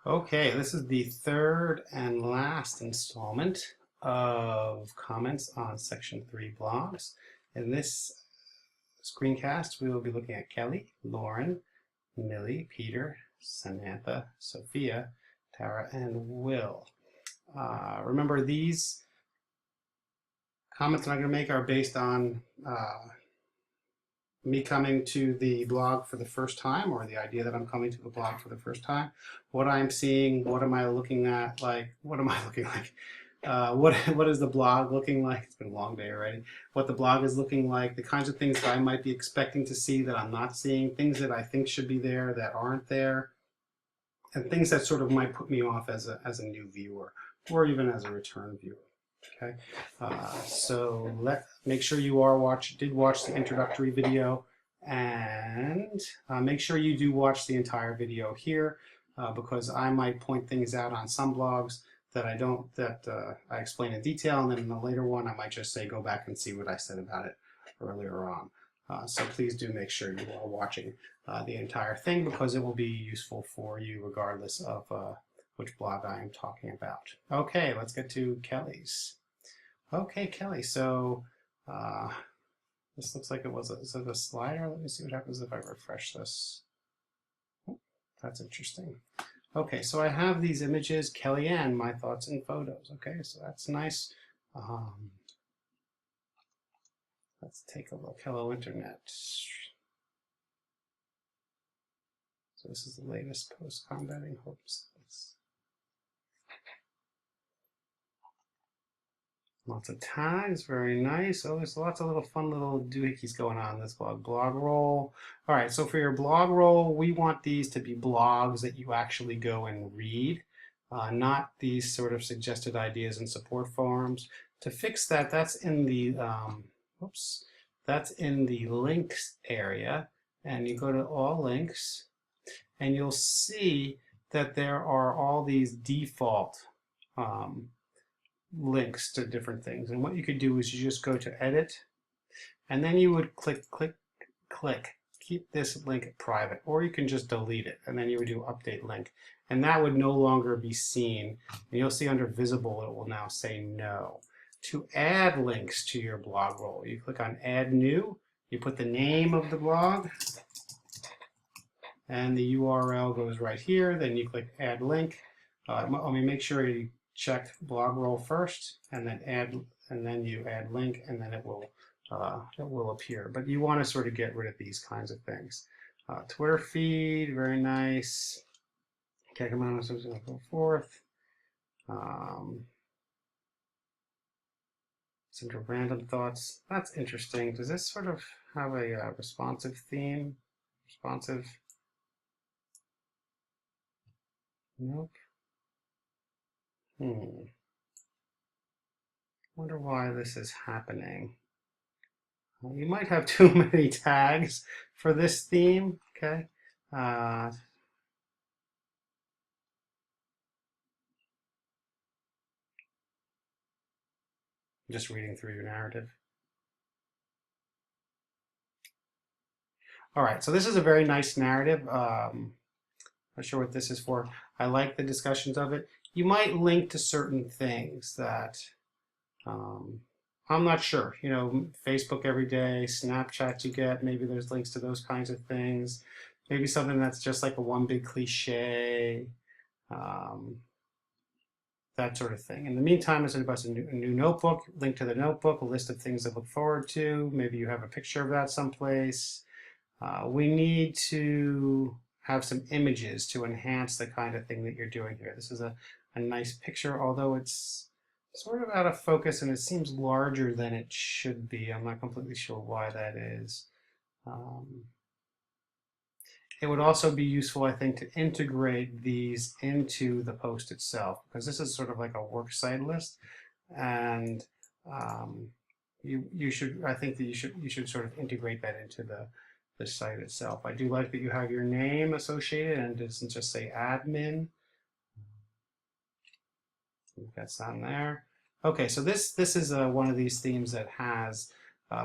Okay, this is the third and last installment of comments on Section 3 blogs. In this screencast, we will be looking at Kelly, Lauren, Millie, Peter, Samantha, Sophia, Tara, and Will. Remember, these comments I'm going to make are based on me coming to the blog for the first time, or the idea that I'm coming to the blog for the first time, what I'm seeing, what am I looking at, like, what am I looking like? What is the blog looking like? It's been a long day already. What the blog is looking like, the kinds of things that I might be expecting to see that I'm not seeing, things that I think should be there that aren't there, and things that sort of might put me off as a new viewer, or even as a return viewer. Okay, so make sure you did watch the introductory video, and make sure you do watch the entire video here, because I might point things out on some blogs that I explain in detail, and then in the later one I might just say go back and see what I said about it earlier on. So please do make sure you are watching the entire thing, because it will be useful for you regardless of which blog I am talking about. Okay, let's get to Kelly's. Okay, Kelly, so this looks like is it a slider? Let me see what happens if I refresh this. Oh, that's interesting. Okay, so I have these images, Kellyanne, my thoughts and photos. Okay, so that's nice. Let's take a look. Hello, Internet. So this is the latest post-combating hopes. Lots of tags, very nice. Oh, there's lots of little fun little doohickeys going on in this blog. Blog roll. All right, so for your blog roll, we want these to be blogs that you actually go and read, not these sort of suggested ideas and support forums. To fix that, that's in the that's in the links area, and you go to all links, and you'll see that there are all these default links to different things. And what you could do is you just go to edit, and then you would click, keep this link private, or you can just delete it, and then you would do update link, and that would no longer be seen. And you'll see under visible, it will now say no. To add links to your blog roll, you click on add new, you put the name of the blog, and the URL goes right here. Then you click add link. Make sure you check blog roll first, and then you add link, and then it will appear. But you want to sort of get rid of these kinds of things. Twitter feed, very nice. Okay, come on, so it's going to go forth. Center random thoughts. That's interesting. Does this sort of have a responsive theme? Responsive? Nope. Wonder why this is happening. You might have too many tags for this theme. Okay. Just reading through your narrative. All right, so this is a very nice narrative. Not sure what this is for. I like the discussions of it. You might link to certain things that I'm not sure. You know, Facebook every day, Snapchat you get, maybe there's links to those kinds of things. Maybe something that's just like a one big cliche, that sort of thing. In the meantime, it's about a new notebook, link to the notebook, a list of things to look forward to. Maybe you have a picture of that someplace. We need to have some images to enhance the kind of thing that you're doing here. This is a nice picture, although it's sort of out of focus and it seems larger than it should be. I'm not completely sure why that is. It would also be useful, I think, to integrate these into the post itself, because this is sort of like a works cited list, and I think that you should sort of integrate that into the site itself. I do like that you have your name associated and it doesn't just say admin. That's on there. Okay, so this is one of these themes that has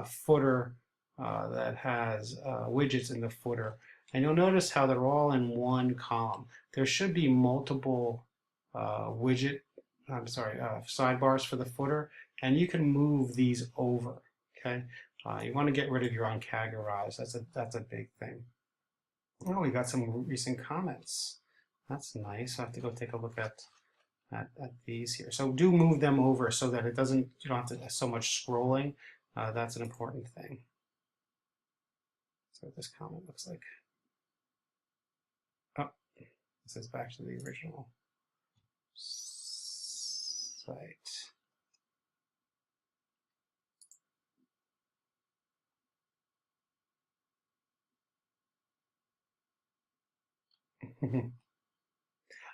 footer, that has widgets in the footer. And you'll notice how they're all in one column. There should be multiple sidebars for the footer, and you can move these over, okay? You want to get rid of your uncategorized. That's a big thing. Oh, we got some recent comments. That's nice. I have to go take a look at these here. So do move them over so that it doesn't, you don't have to so much scrolling. That's an important thing. So what this comment looks like. Oh, this is back to the original site.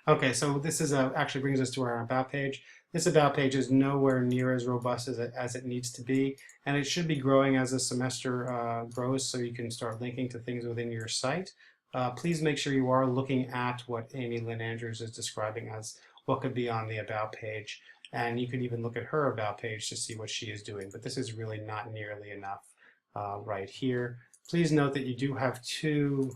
Okay, so this is actually brings us to our About page. This About page is nowhere near as robust as it needs to be, and it should be growing as the semester grows so you can start linking to things within your site. Please make sure you are looking at what Amy Lynn Andrews is describing as what could be on the About page, and you could even look at her About page to see what she is doing, but this is really not nearly enough right here. Please note that you do have two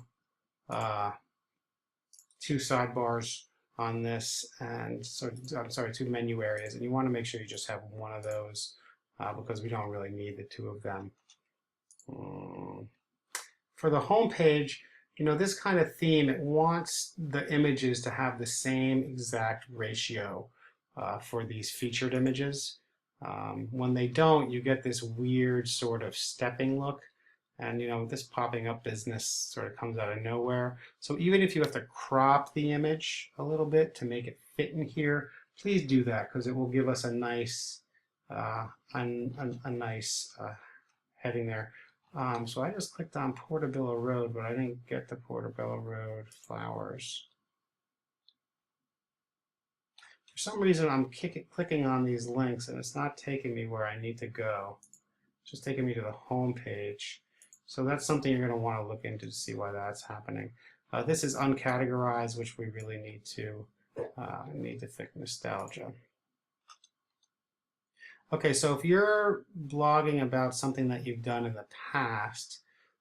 sidebars on this, and so I'm sorry, two menu areas, and you want to make sure you just have one of those because we don't really need the two of them. For the home page, you know, this kind of theme, it wants the images to have the same exact ratio for these featured images. When they don't, you get this weird sort of stepping look. And you know, this popping up business sort of comes out of nowhere. So even if you have to crop the image a little bit to make it fit in here, please do that because it will give us a nice, heading there. So I just clicked on Portobello Road, but I didn't get the Portobello Road flowers. For some reason, I'm clicking on these links and it's not taking me where I need to go. It's just taking me to the home page. So that's something you're going to want to look into to see why that's happening. This is uncategorized, which we really need to fix nostalgia. Okay, so if you're blogging about something that you've done in the past,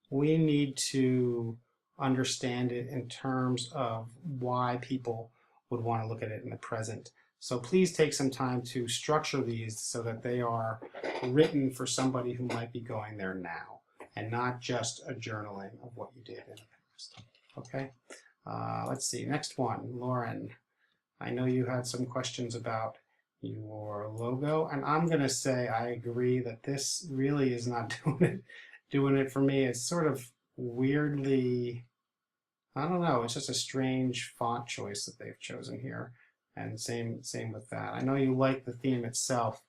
we need to understand it in terms of why people would want to look at it in the present. So please take some time to structure these so that they are written for somebody who might be going there now, and not just a journaling of what you did in the past. Okay, let's see, next one, Lauren. I know you had some questions about your logo, and I'm gonna say I agree that this really is not doing it for me. It's sort of weirdly, I don't know, it's just a strange font choice that they've chosen here, and same with that. I know you like the theme itself,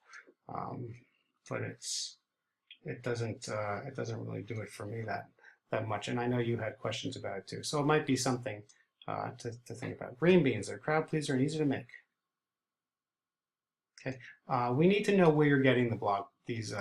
but it doesn't really do it for me that much. And I know you had questions about it too, so it might be something to think about. Green beans are a crowd pleaser and easy to make. Okay, we need to know where you're getting these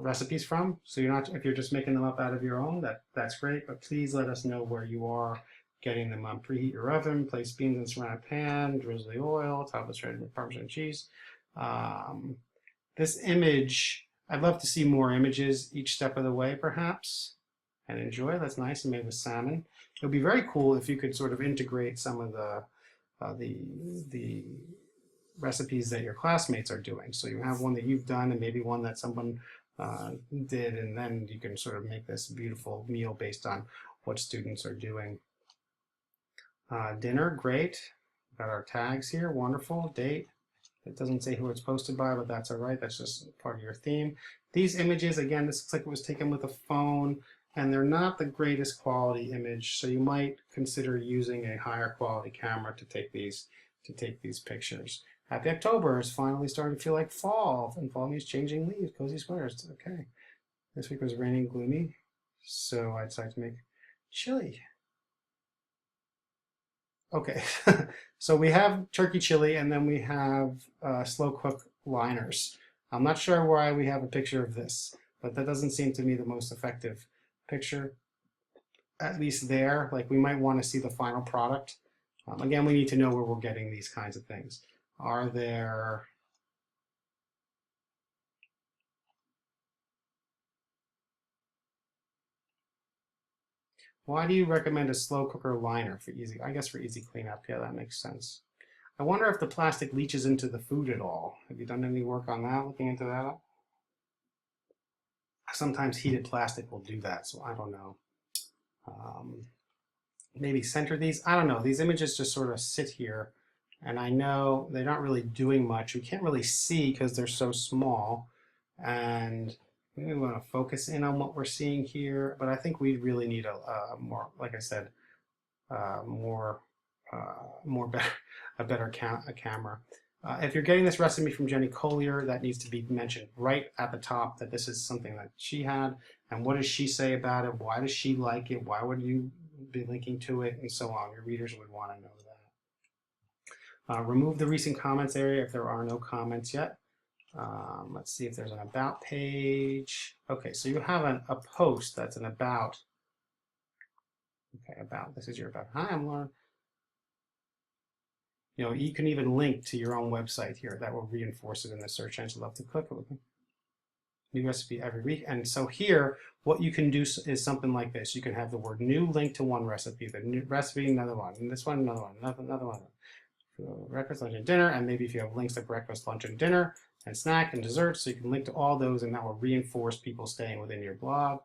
recipes from. So if you're just making them up out of your own, that's great. But please let us know where you are getting them on. Preheat your oven, place beans in a ceramic pan, drizzle the oil, top it shredded with Parmesan cheese. This image, I'd love to see more images each step of the way, perhaps, and enjoy. That's nice, and made with salmon. It would be very cool if you could sort of integrate some of the recipes that your classmates are doing. So you have one that you've done, and maybe one that someone did, and then you can sort of make this beautiful meal based on what students are doing. Dinner, great. Got our tags here, wonderful. Date. It doesn't say who it's posted by, but that's all right. That's just part of your theme. These images, again, this looks like it was taken with a phone, and they're not the greatest quality image, so you might consider using a higher quality camera to take these pictures. Happy October. It's finally starting to feel like fall, and fall means changing leaves, cozy sweaters. Okay. This week was rainy and gloomy, so I decided to make chili. Okay, so we have turkey chili, and then we have slow cook liners. I'm not sure why we have a picture of this, but that doesn't seem to me the most effective picture, at least there. Like, we might want to see the final product. Again, we need to know where we're getting these kinds of things. Are there Why do you recommend a slow cooker liner for easy? I guess for easy cleanup. Yeah, that makes sense. I wonder if the plastic leaches into the food at all. Have you done any work on that, looking into that? Sometimes heated plastic will do that, so I don't know. Maybe center these. I don't know. These images just sort of sit here, and I know they're not really doing much. We can't really see because they're so small, and we want to focus in on what we're seeing here, but I think we really need a more, like I said, more better, a better camera. If you're getting this recipe from Jenny Collier, that needs to be mentioned right at the top that this is something that she had, and what does she say about it? Why does she like it? Why would you be linking to it, and so on? Your readers would want to know that. Remove the recent comments area if there are no comments yet. Let's see if there's an about page. Okay, so you have a post that's an about. Okay, about. This is your about. Hi, I'm Lauren. You know, you can even link to your own website here. That will reinforce it in the search engine. Love to click it with me. New recipe every week. And so here, what you can do is something like this. You can have the word new linked to one recipe, the new recipe, another one, and this one, another one, another one. Breakfast, lunch, and dinner, and maybe if you have links to breakfast, lunch, and dinner, and snack and dessert, so you can link to all those, and that will reinforce people staying within your blog.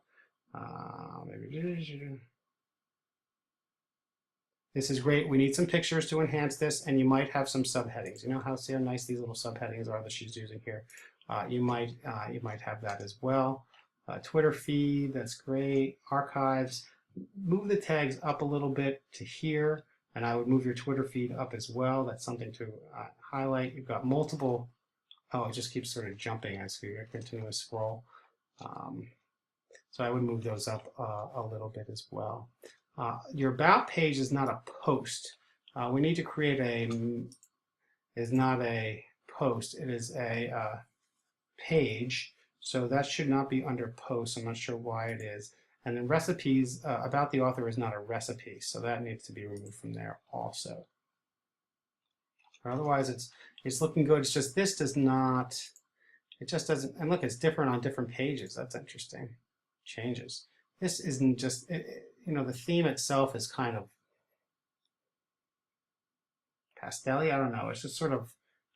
This is great. We need some pictures to enhance this, and you might have some subheadings. You know how see how nice these little subheadings are that she's using here. You might have that as well. Twitter feed, that's great. Archives. Move the tags up a little bit to here. And I would move your Twitter feed up as well. That's something to highlight. You've got multiple, oh, it just keeps sort of jumping as we continue to scroll. So I would move those up a little bit as well. Your about page is not a post. We need to create is not a post. It is a page. So that should not be under post. I'm not sure why it is. And then recipes, about the author is not a recipe, so that needs to be removed from there also. Otherwise, it's looking good. It's just this does not, it just doesn't, and look, it's different on different pages. That's interesting. Changes. This isn't just, you know, the theme itself is kind of pastel-y. I don't know. It's just sort of,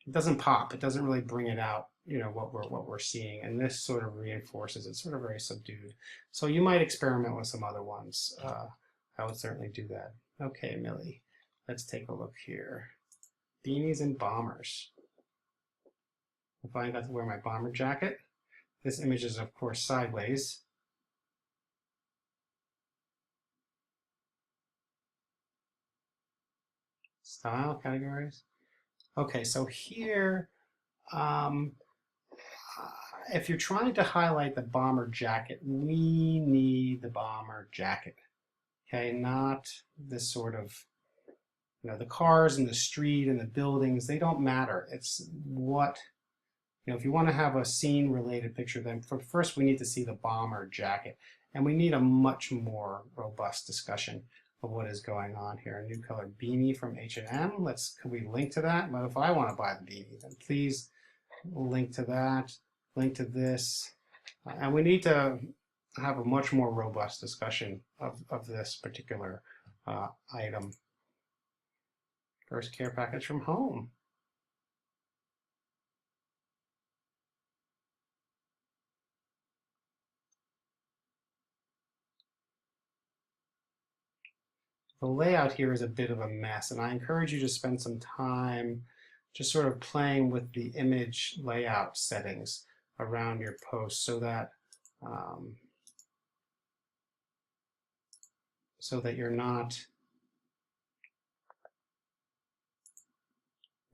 it doesn't pop. It doesn't really bring it out, you know, what we're seeing, and this sort of reinforces it. Sort of very subdued. So you might experiment with some other ones. I would certainly do that. Okay, Millie, let's take a look here. Beanies and bombers. If I got to wear my bomber jacket, this image is of course sideways. Style categories. Okay, so here. If you're trying to highlight the bomber jacket, we need the bomber jacket, okay? Not this sort of, you know, the cars and the street and the buildings, they don't matter. It's what, you know, if you want to have a scene related picture, then first we need to see the bomber jacket, and we need a much more robust discussion of what is going on here. A new color beanie from H&M. Could we link to that? But if I want to buy the beanie, then please link to that. Link to this, and we need to have a much more robust discussion of this particular item. First care package from home. The layout here is a bit of a mess, and I encourage you to spend some time just sort of playing with the image layout settings around your post so that you're not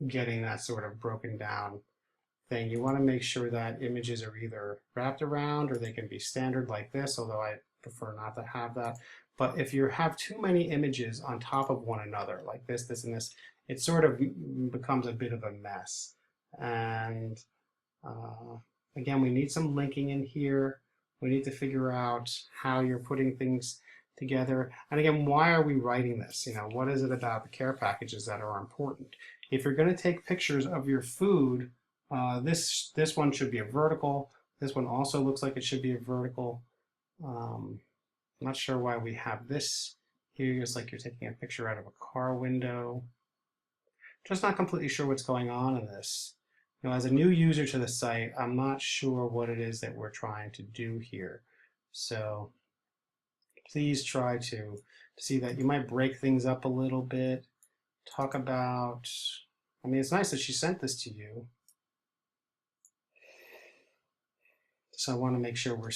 getting that sort of broken down thing. You want to make sure that images are either wrapped around or they can be standard like this, although I prefer not to have that. But if you have too many images on top of one another, like this, this, and this, it sort of becomes a bit of a mess. And again, we need some linking in here. We need to figure out how you're putting things together. And again, why are we writing this? You know, what is it about the care packages that are important? If you're going to take pictures of your food, this one should be a vertical. This one also looks like it should be a vertical. I'm not sure why we have this here. It's like you're taking a picture out of a car window. Just not completely sure what's going on in this. You know, as a new user to the site, I'm not sure what it is that we're trying to do here. So please try to see that. You might break things up a little bit. Talk about, I mean, it's nice that she sent this to you. So I want to make sure we're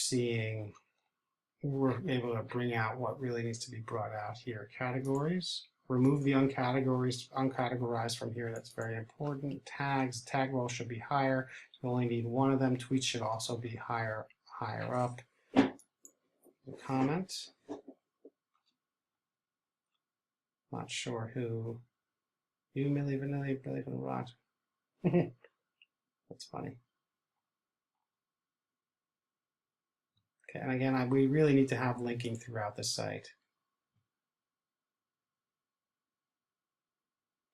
able to bring out what really needs to be brought out here. Categories. Remove the uncategorized from here. That's very important. Tags. Tag roll should be higher. You only need one of them. Tweets should also be higher up. Comment. Not sure who. You, Millie Vanilli, Billy Van Rot. That's funny. Okay, and again, we really need to have linking throughout the site.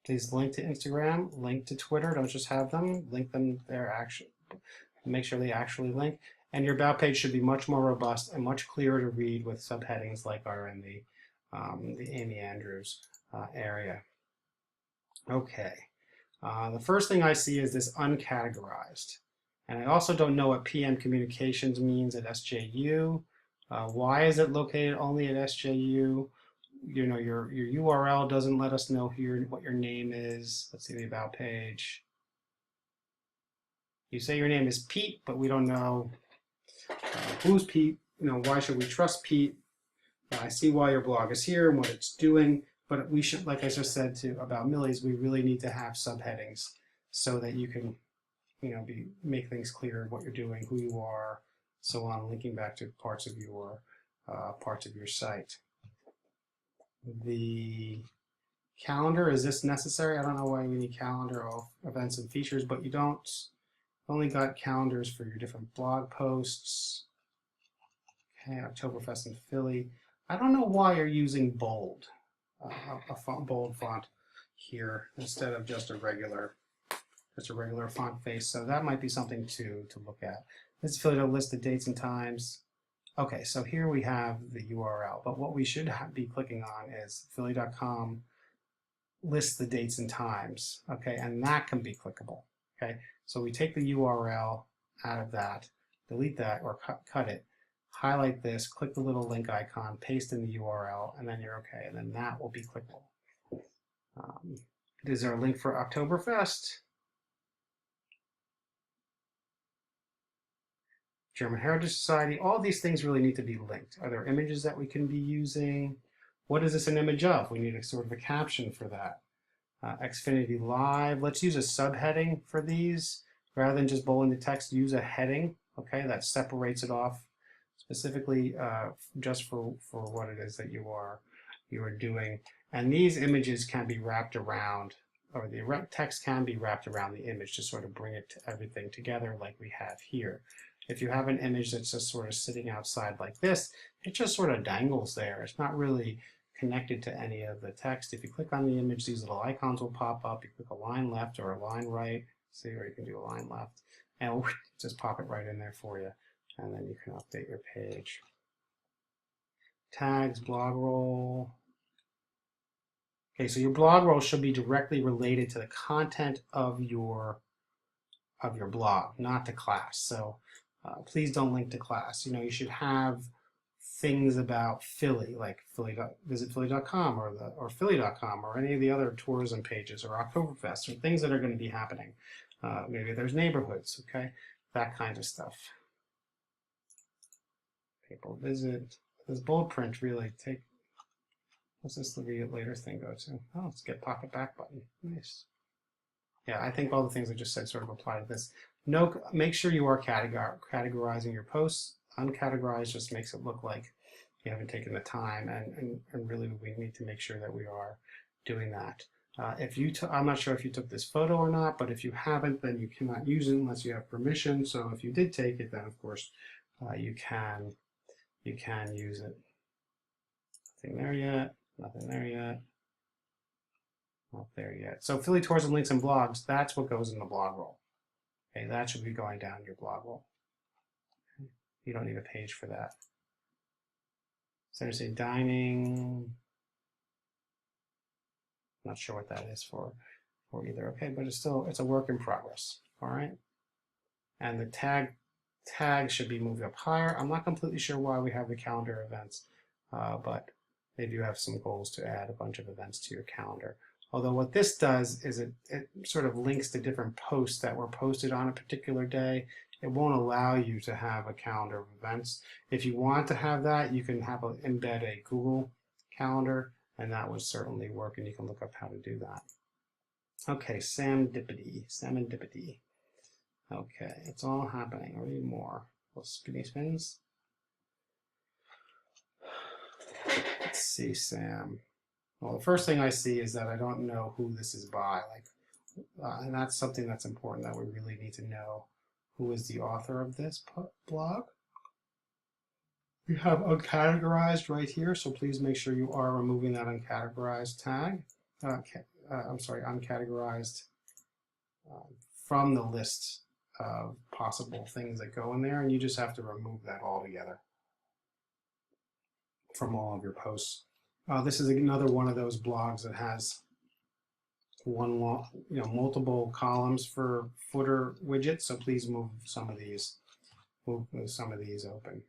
Please link to Instagram, link to Twitter. Don't just have them. Link them there. Actually, make sure they actually link. And your about page should be much more robust and much clearer to read with subheadings like are in the Amy Andrews area. Okay. The first thing I see is this uncategorized. And I also don't know what PM communications means at SJU. Why is it located only at SJU? You know, your URL doesn't let us know here what your name is. Let's see the about page. You say your name is Pete, but we don't know who's Pete. You know, why should we trust Pete? I see why your blog is here and what it's doing, but we should, like I just said about Millie's, we really need to have subheadings so that you can, you know, make things clear what you're doing, who you are, so on, linking back to parts of your site. The calendar, is this necessary? I don't know why we need calendar of events and features, but you don't. Only got calendars for your different blog posts. Okay, Oktoberfest in Philly. I don't know why you're using bold, bold font here instead of just a regular font face. So that might be something to look at. This is Philly to list the dates and times. Okay, so here we have the URL, but what we should be clicking on is philly.com lists the dates and times, okay, and that can be clickable, okay? So we take the URL out of that, delete that or cut it, highlight this, click the little link icon, paste in the URL, and then you're okay, and then that will be clickable. Is there a link for Oktoberfest? German Heritage Society, all these things really need to be linked. Are there images that we can be using? What is this an image of? We need a sort of a caption for that. Xfinity Live, let's use a subheading for these. Rather than just bolding the text, use a heading, okay, that separates it off specifically just for what it is that you are doing. And these images can be wrapped around, or the text can be wrapped around the image to sort of bring everything together like we have here. If you have an image that's just sort of sitting outside like this, it just sort of dangles there. It's not really connected to any of the text. If you click on the image, these little icons will pop up. You click a line left or a line right, see, or you can do a line left, and it'll just pop it right in there for you. And then you can update your page. Tags, blog roll. Okay, so your blog roll should be directly related to the content of your blog, not to class. So please don't link to class. You know, you should have things about Philly, like visit philly.com or philly.com or any of the other tourism pages or Oktoberfest or things that are going to be happening. Maybe there's neighborhoods, okay? That kind of stuff. People visit. This bold print really what's this read it later thing go to? Oh, let's get pocket back button. Nice. Yeah, I think all the things I just said sort of apply to this. No, make sure you are categorizing your posts. Uncategorized just makes it look like you haven't taken the time, and really we need to make sure that we are doing that. I'm not sure if you took this photo or not, but if you haven't, then you cannot use it unless you have permission. So if you did take it, then of course you can use it. Nothing there yet. Nothing there yet. Not there yet. So Philly Tourism Links and Blogs, that's what goes in the blog roll. Okay, that should be going down your blog roll. You don't need a page for that. So I say dining. Not sure what that is for either. Okay, but it's a work in progress. All right. And the tag should be moved up higher. I'm not completely sure why we have the calendar events, but they do have some goals to add a bunch of events to your calendar. Although what this does is it sort of links to different posts that were posted on a particular day. It won't allow you to have a calendar of events. If you want to have that, you can embed a Google Calendar, and that would certainly work, and you can look up how to do that. Okay, serendipity. Okay, it's all happening. Read more. Little spinny spins. Let's see, Sam. Well, the first thing I see is that I don't know who this is by, and that's something that's important that we really need to know. Who is the author of this blog? We have uncategorized right here, so please make sure you are removing that uncategorized tag. I'm sorry, uncategorized from the list of possible things that go in there, and you just have to remove that altogether from all of your posts. This is another one of those blogs that has multiple columns for footer widgets, so please move some of these open.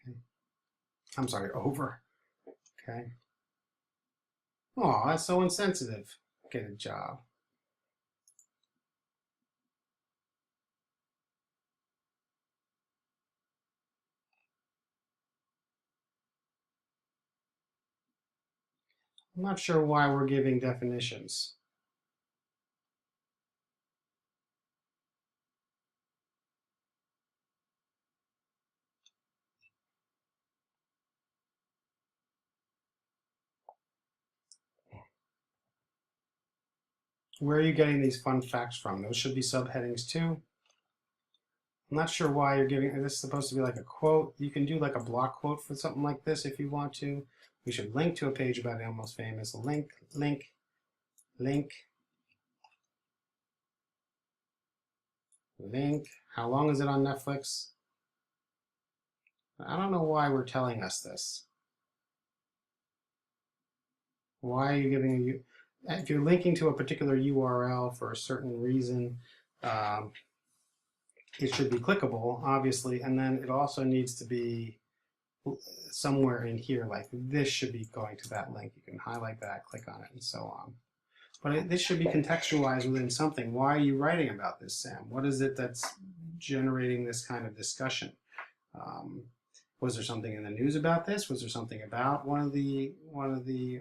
Okay. I'm sorry, over. Okay. Oh, that's so insensitive. Get a job. I'm not sure why we're giving definitions. Where are you getting these fun facts from? Those should be subheadings too. I'm not sure why you're giving, this is supposed to be like a quote. You can do like a block quote for something like this if you want to. We should link to a page about the Almost Famous. Link. How long is it on Netflix? I don't know why we're telling us this. Why are you giving you? If you're linking to a particular URL for a certain reason, it should be clickable, obviously, and then it also needs to be somewhere in here, like this should be going to that link. You can highlight that, click on it, and so on. But this should be contextualized within something. Why are you writing about this, Sam? What is it that's generating this kind of discussion? Was there something in the news about this? Was there something about one of the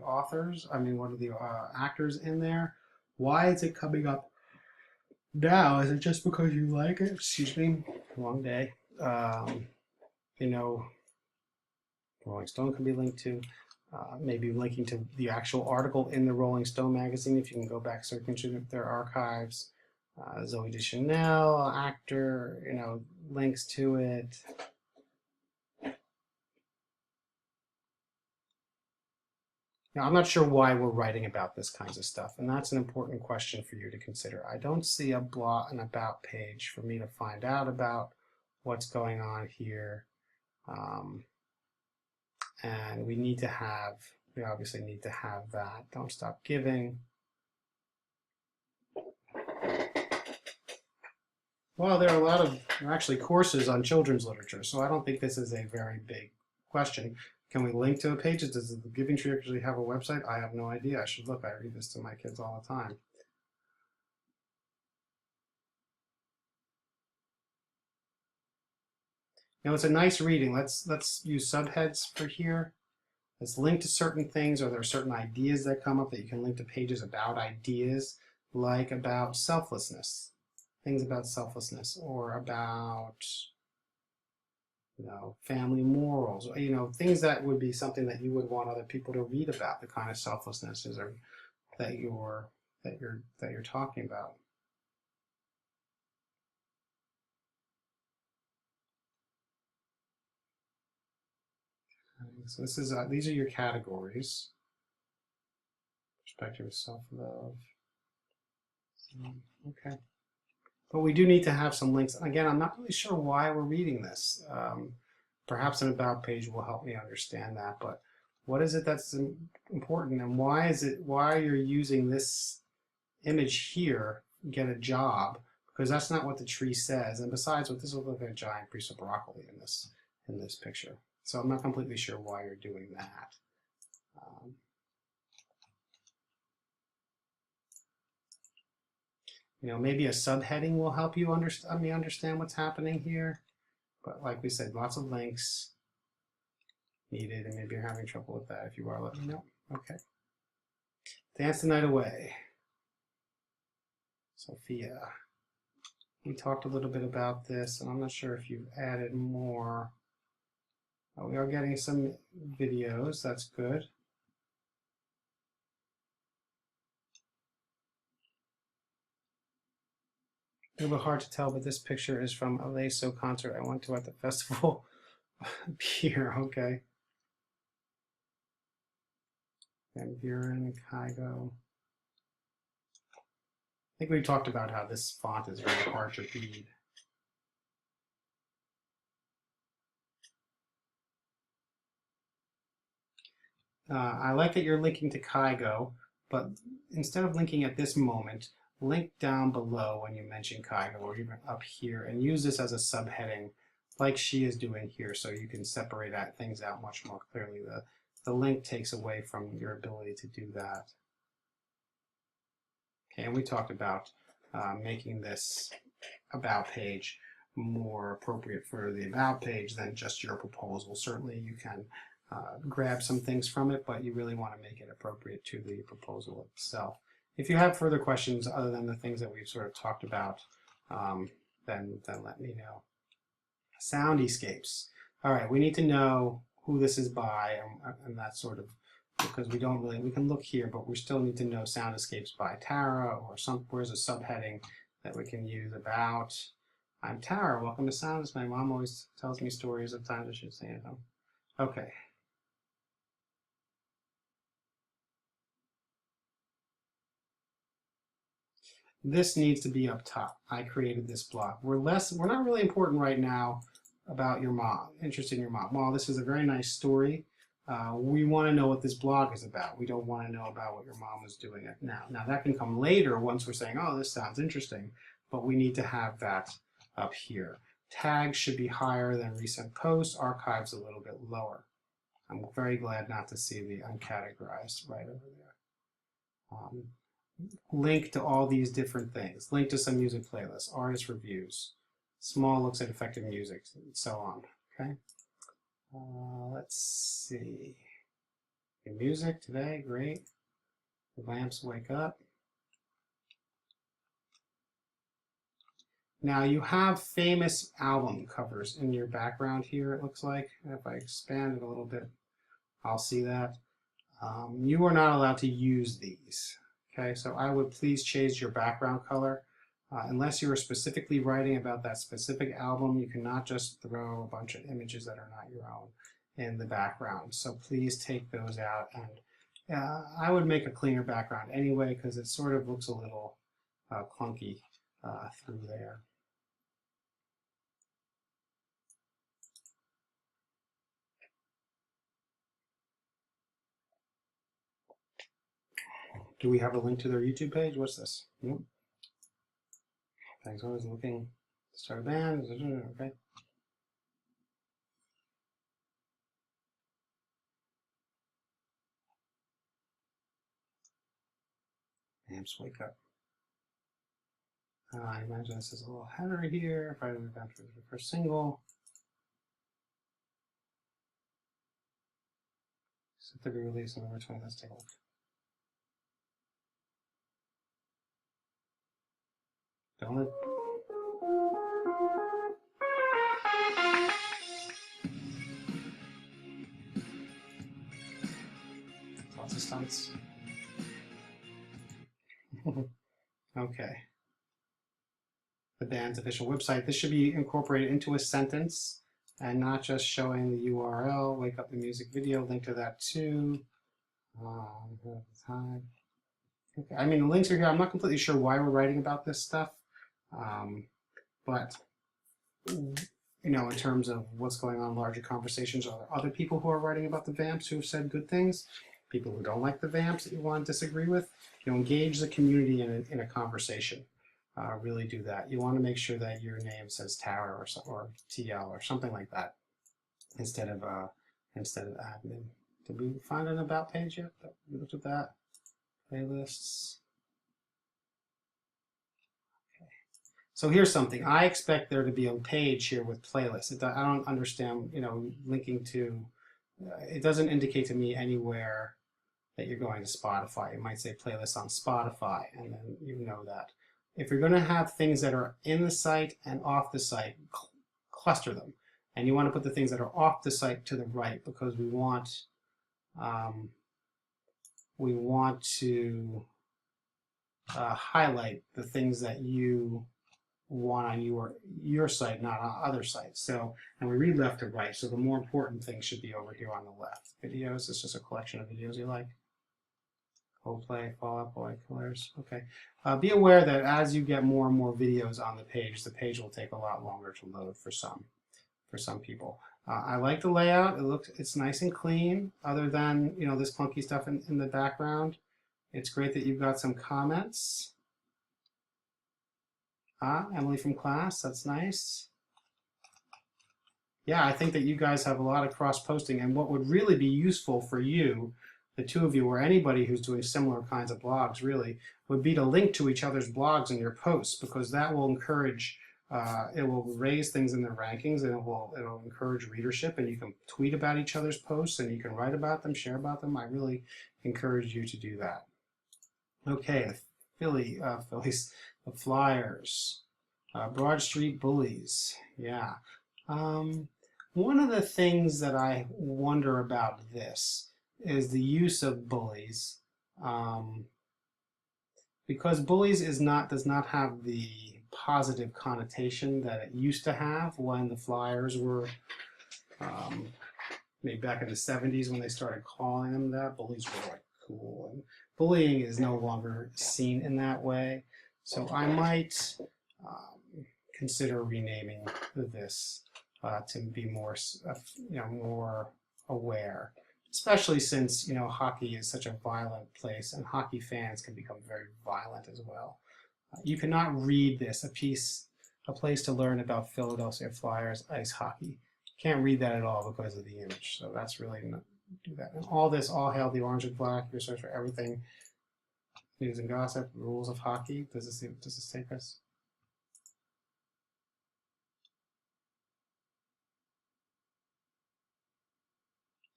authors? I mean, one of the actors in there? Why is it coming up now? Is it just because you like it? Excuse me, long day. You know, Rolling Stone can be linked to. Maybe linking to the actual article in the Rolling Stone magazine if you can go back searching through their archives. Zoe Deschanel, actor, links to it. Now, I'm not sure why we're writing about this kinds of stuff, and that's an important question for you to consider. I don't see a blog, an about page for me to find out about what's going on here. And we obviously need to have that. Don't stop giving. Well, there are actually courses on children's literature, so I don't think this is a very big question. Can we link to a page? Does the Giving Tree actually have a website? I have no idea. I should look. I read this to my kids all the time. It's a nice reading. Let's use subheads for here. Let's link to certain things, or there are certain ideas that come up that you can link to pages about ideas, like about selflessness. Things about selflessness, or about family morals, things that would be something that you would want other people to read about, the kind of selflessnesses that you're talking about. So these are your categories. Perspective of self-love. Okay. But we do need to have some links. Again, I'm not really sure why we're reading this. Perhaps an about page will help me understand that, but what is it that's important, and why you're using this image here, get a job, because that's not what the tree says. And besides, what this will look like a giant piece of broccoli in this picture. So I'm not completely sure why you're doing that. You know, maybe a subheading will help you understand what's happening here. But like we said, lots of links needed, and maybe you're having trouble with that. If you are, let me know. Okay. Dance the night away. Sophia. We talked a little bit about this, and I'm not sure if you've added more. We are getting some videos. That's good. A little bit hard to tell, but this picture is from a Leso concert I went to at the festival here. Okay. Van Buren, Kygo. I think we talked about how this font is very hard to read. I like that you're linking to Kygo, but instead of linking at this moment, link down below when you mention Kygo, or even up here, and use this as a subheading like she is doing here, so you can separate things out much more clearly. The link takes away from your ability to do that. Okay, and we talked about making this about page more appropriate for the about page than just your proposal. Certainly you can grab some things from it, but you really want to make it appropriate to the proposal itself. If you have further questions other than the things that we've sort of talked about, then let me know. Soundyscapes. All right, we need to know who this is by, and that sort of, because we can look here, but we still need to know Soundscapes by Tara, or where's a subheading that we can use about. I'm Tara, welcome to Sounds. My mom always tells me stories of times I should say it. Okay. This needs to be up top. I created this block. We're not really important right now about your mom, interested in your mom. Well, this is a very nice story. We want to know what this blog is about. We don't want to know about what your mom is doing now. Now that can come later once we're saying, oh, this sounds interesting, but we need to have that up here. Tags should be higher than recent posts, archives a little bit lower. I'm very glad not to see the uncategorized right over there. Link to all these different things. Link to some music playlists, artist reviews, small looks at effective music, and so on. Okay. Let's see. Your music today, great. The lamps wake up. Now you have famous album covers in your background here, it looks like. If I expand it a little bit, I'll see that. You are not allowed to use these. Okay, so I would please change your background color. Unless you are specifically writing about that specific album, you cannot just throw a bunch of images that are not your own in the background. So please take those out, and I would make a cleaner background anyway, because it sort of looks a little clunky through there. Do we have a link to their YouTube page? What's this? Nope. Thanks. I was looking to start a band. Okay. Amps wake up. I imagine this is a little header here. If I move down to the first single. Set the release on November 20. Let's take a look. Don't it? Lots of stunts. Okay. The band's official website. This should be incorporated into a sentence and not just showing the URL. Wake up the music video. Link to that too. Okay. I mean, the links are here. I'm not completely sure why we're writing about this stuff, but you know, in terms of what's going on in larger conversations? Are there other people who are writing about the vamps who have said good things? People who don't like the vamps that you want to disagree with? You know, engage the community in a conversation. Really do that. You want to make sure that your name says Tower or TL or something like that instead of admin. Did we find an about page yet? We looked at that. Playlists. Okay. So here's something. I expect there to be a page here with playlists. I don't understand, you know, linking to. It doesn't indicate to me anywhere that you're going to Spotify. It might say playlists on Spotify, and then you know that. If you're going to have things that are in the site and off the site, cluster them. And you want to put the things that are off the site to the right, because we want to highlight the things that you want on your site, not on other sites. So, and we read left to right, so the more important things should be over here on the left. Videos, it's just a collection of videos you like. Coldplay, Fall Out Boy, Killers. Okay. Be aware that as you get more and more videos on the page will take a lot longer to load for some people. I like the layout. It's nice and clean. Other than, you know, this clunky stuff in the background. It's great that you've got some comments. Emily from class. That's nice. Yeah, I think that you guys have a lot of cross-posting, and what would really be useful for you, the two of you, or anybody who's doing similar kinds of blogs, really, would be to link to each other's blogs and your posts, because that will encourage, it will raise things in the rankings, and it'll encourage readership, and you can tweet about each other's posts, and you can write about them, share about them. I really encourage you to do that. Okay, Phillies, the Flyers, Broad Street Bullies, yeah. One of the things that I wonder about this is the use of bullies, because bullies does not have the positive connotation that it used to have when the Flyers were, maybe back in the 70s when they started calling them that. Bullies were like cool, and bullying is no longer seen in that way. So I might consider renaming this to be more, more aware. Especially since, you know, hockey is such a violent place, and hockey fans can become very violent as well. You cannot read this, a place to learn about Philadelphia Flyers ice hockey. You can't read that at all because of the image. So that's really not do that. And all hail the orange and black. Your search for everything, news and gossip, rules of hockey. Does this take us?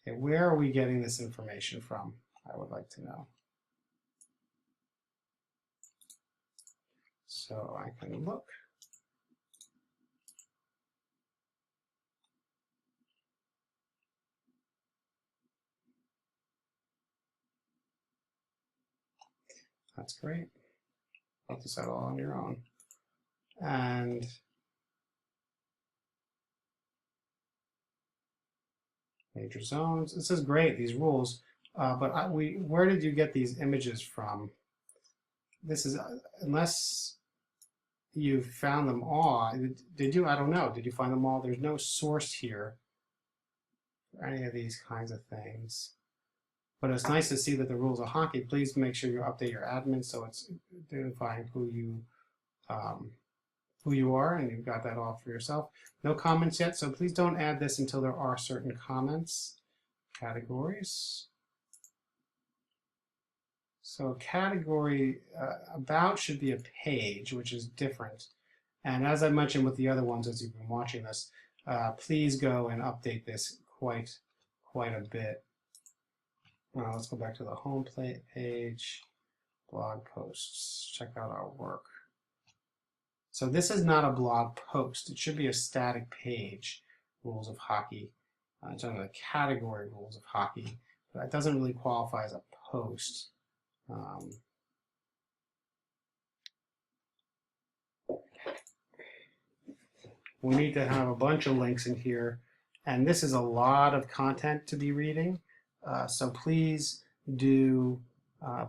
Okay, where are we getting this information from? I would like to know. So I can look. That's great. I'll just that all on your own. And major zones. This is great, these rules. But where did you get these images from? This is, unless you found them all, did you? I don't know. Did you find them all? There's no source here for any of these kinds of things. But it's nice to see that the rules of hockey. Please make sure you update your admin so it's identifying who you are, and you've got that all for yourself. No comments yet, so please don't add this until there are certain comments. Categories. So category about should be a page, which is different. And as I mentioned with the other ones, as you've been watching this, please go and update this quite a bit. Let's go back to the home page, blog posts, check out our work. So this is not a blog post. It should be a static page, rules of hockey. It's under the category rules of hockey, but that doesn't really qualify as a post. We need to have a bunch of links in here, and this is a lot of content to be reading. So please do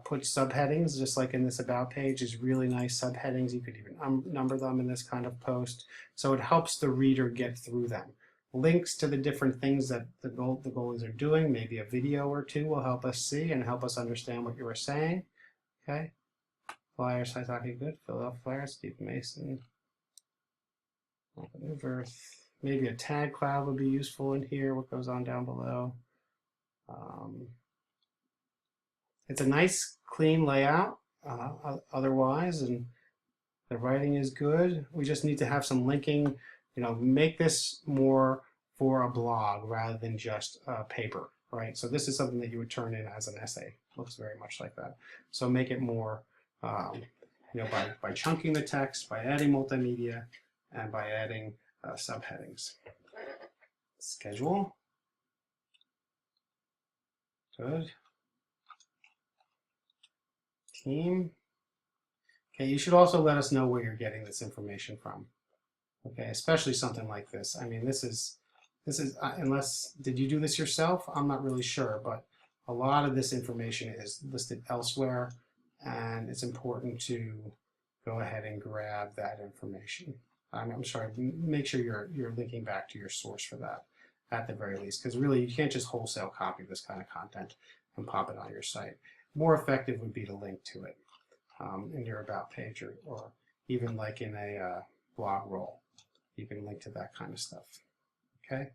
put subheadings, just like in this about page, is really nice subheadings. You could even number them in this kind of post. So it helps the reader get through them. Links to the different things that the goalies are doing, maybe a video or two, will help us see and help us understand what you were saying. Okay. Flyers, Saitake, good. Philadelphia Flyers, Steve Mason. New Earth. Maybe a tag cloud would be useful in here. What goes on down below? It's a nice, clean layout otherwise, and the writing is good. We just need to have some linking, make this more for a blog rather than just paper, right? So this is something that you would turn in as an essay. Looks very much like that. So make it more, by chunking the text, by adding multimedia, and by adding subheadings. Schedule. Good. Team. Okay, you should also let us know where you're getting this information from. Okay, especially something like this. I mean, this is unless, did you do this yourself? I'm not really sure, but a lot of this information is listed elsewhere, and it's important to go ahead and grab that information. I'm sorry, make sure you're linking back to your source for that at the very least, because really you can't just wholesale copy this kind of content and pop it on your site. More effective would be to link to it in your about page, or even like in a blog roll. You can link to that kind of stuff. Okay.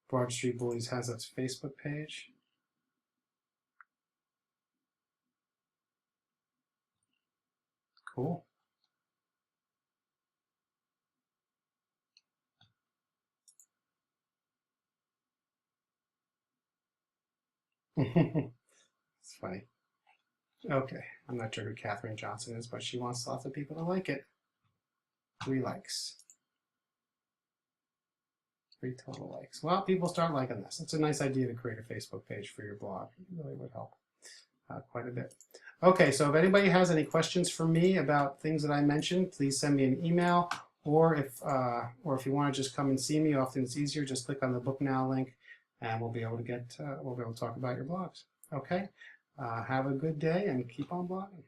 Broad Street Bullies has its Facebook page. Cool. It's funny. Okay, I'm not sure who Katherine Johnson is, but she wants lots of people to like it. 3 likes. 3 total likes. Well, people start liking this. It's a nice idea to create a Facebook page for your blog. It really would help quite a bit. Okay, so if anybody has any questions for me about things that I mentioned, please send me an email, or if you want to just come and see me, often it's easier. Just click on the Book Now link, and we'll be able to talk about your blogs. Okay, have a good day and keep on blogging.